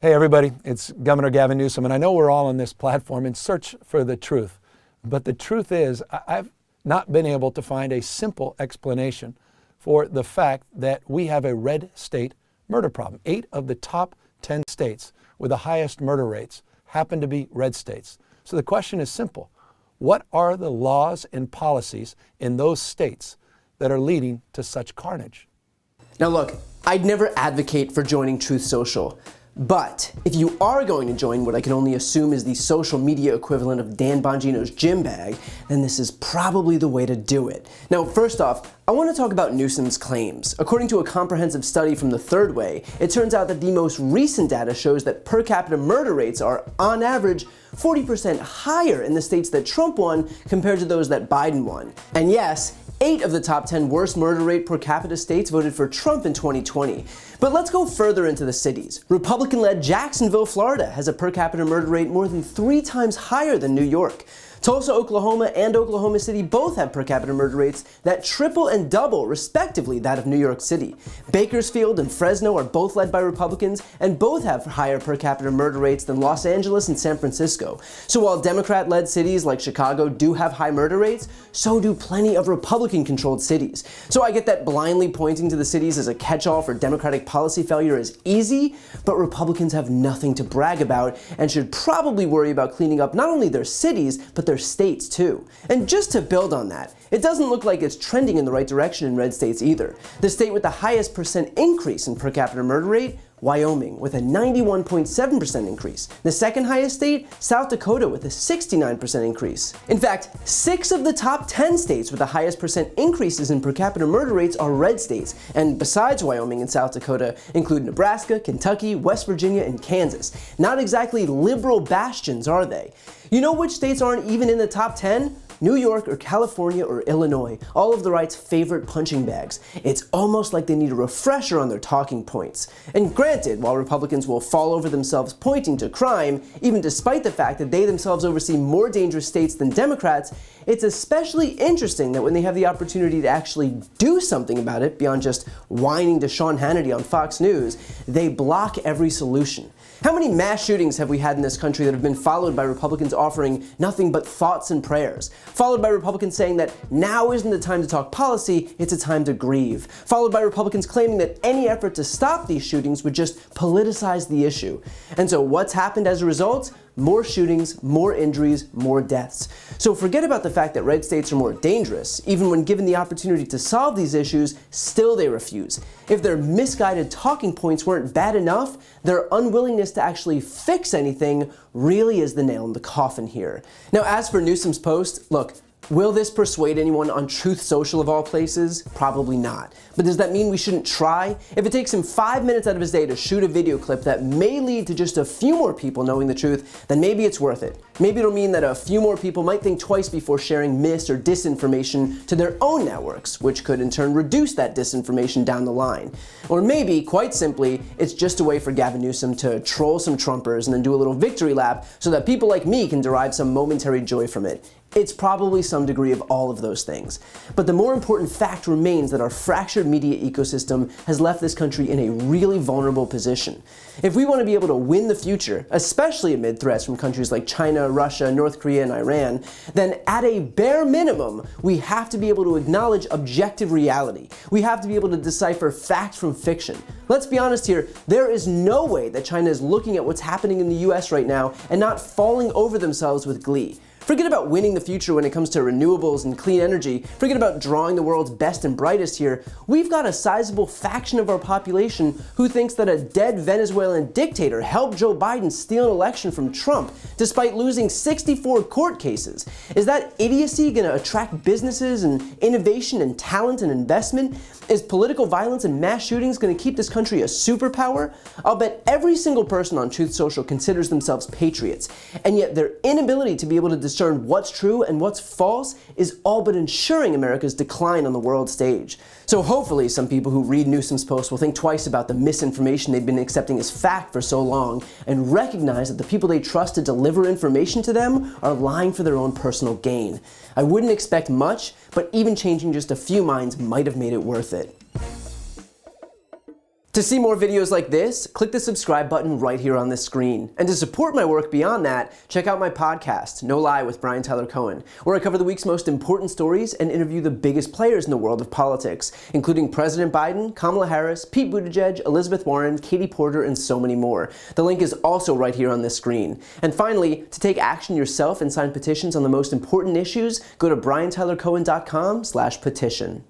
Hey everybody, it's Governor Gavin Newsom, and I know we're all on this platform in search for the truth. But the truth is, I've not been able to find a simple explanation for the fact that we have a red state murder problem. 8 of the top 10 states with the highest murder rates happen to be red states. So the question is simple. What are the laws and policies in those states that are leading to such carnage? Now look, I'd never advocate for joining Truth Social. But if you are going to join what I can only assume is the social media equivalent of Dan Bongino's gym bag, then this is probably the way to do it. Now, first off, I want to talk about Newsom's claims. According to a comprehensive study from the Third Way, it turns out that the most recent data shows that per capita murder rates are, on average, 40% higher in the states that Trump won compared to those that Biden won. And yes, 8 of the top 10 worst murder rate per capita states voted for Trump in 2020. But let's go further into the cities. Republican-led Jacksonville, Florida has a per capita murder rate more than 3 times higher than New York. Tulsa, Oklahoma, and Oklahoma City both have per capita murder rates that triple and double, respectively, that of New York City. Bakersfield and Fresno are both led by Republicans, and both have higher per capita murder rates than Los Angeles and San Francisco. So while Democrat-led cities like Chicago do have high murder rates, so do plenty of Republican-controlled cities. So I get that blindly pointing to the cities as a catch-all for Democratic policy failure is easy, but Republicans have nothing to brag about and should probably worry about cleaning up not only their cities, but their states too. And just to build on that, it doesn't look like it's trending in the right direction in red states either. The state with the highest percent increase in per capita murder rate, Wyoming, with a 91.7% increase. The second highest state, South Dakota, with a 69% increase. In fact, 6 of the top 10 states with the highest percent increases in per capita murder rates are red states, and besides Wyoming and South Dakota include Nebraska, Kentucky, West Virginia, and Kansas. Not exactly liberal bastions, are they? You know which states aren't even in the top 10? New York or California or Illinois, all of the right's favorite punching bags. It's almost like they need a refresher on their talking points. And granted, while Republicans will fall over themselves pointing to crime, even despite the fact that they themselves oversee more dangerous states than Democrats, it's especially interesting that when they have the opportunity to actually do something about it beyond just whining to Sean Hannity on Fox News, they block every solution. How many mass shootings have we had in this country that have been followed by Republicans offering nothing but thoughts and prayers? Followed by Republicans saying that now isn't the time to talk policy, it's a time to grieve. Followed by Republicans claiming that any effort to stop these shootings would just politicize the issue. And so what's happened as a result? More shootings, more injuries, more deaths. So forget about the fact that red states are more dangerous. Even when given the opportunity to solve these issues, still they refuse. If their misguided talking points weren't bad enough, their unwillingness to actually fix anything really is the nail in the coffin here. Now, as for Newsom's post, look, will this persuade anyone on Truth Social of all places? Probably not. But does that mean we shouldn't try? If it takes him 5 minutes out of his day to shoot a video clip that may lead to just a few more people knowing the truth, then maybe it's worth it. Maybe it'll mean that a few more people might think twice before sharing mis- or disinformation to their own networks, which could in turn reduce that disinformation down the line. Or maybe, quite simply, it's just a way for Gavin Newsom to troll some Trumpers and then do a little victory lap so that people like me can derive some momentary joy from it. It's probably some degree of all of those things. But the more important fact remains that our fractured media ecosystem has left this country in a really vulnerable position. If we want to be able to win the future, especially amid threats from countries like China, Russia, North Korea, and Iran, then at a bare minimum, we have to be able to acknowledge objective reality. We have to be able to decipher fact from fiction. Let's be honest here, there is no way that China is looking at what's happening in the US right now and not falling over themselves with glee. Forget about winning the future when it comes to renewables and clean energy. Forget about drawing the world's best and brightest here. We've got a sizable faction of our population who thinks that a dead Venezuelan dictator helped Joe Biden steal an election from Trump despite losing 64 court cases. Is that idiocy going to attract businesses and innovation and talent and investment? Is political violence and mass shootings going to keep this country a superpower? I'll bet every single person on Truth Social considers themselves patriots, and yet their inability to be able to discern what's true and what's false is all but ensuring America's decline on the world stage. So hopefully some people who read Newsom's post will think twice about the misinformation they've been accepting as fact for so long and recognize that the people they trust to deliver information to them are lying for their own personal gain. I wouldn't expect much, but even changing just a few minds might have made it worth it. To see more videos like this, click the subscribe button right here on this screen. And to support my work beyond that, check out my podcast, No Lie with Brian Tyler Cohen, where I cover the week's most important stories and interview the biggest players in the world of politics, including President Biden, Kamala Harris, Pete Buttigieg, Elizabeth Warren, Katie Porter, and so many more. The link is also right here on this screen. And finally, to take action yourself and sign petitions on the most important issues, go to briantylercohen.com/petition.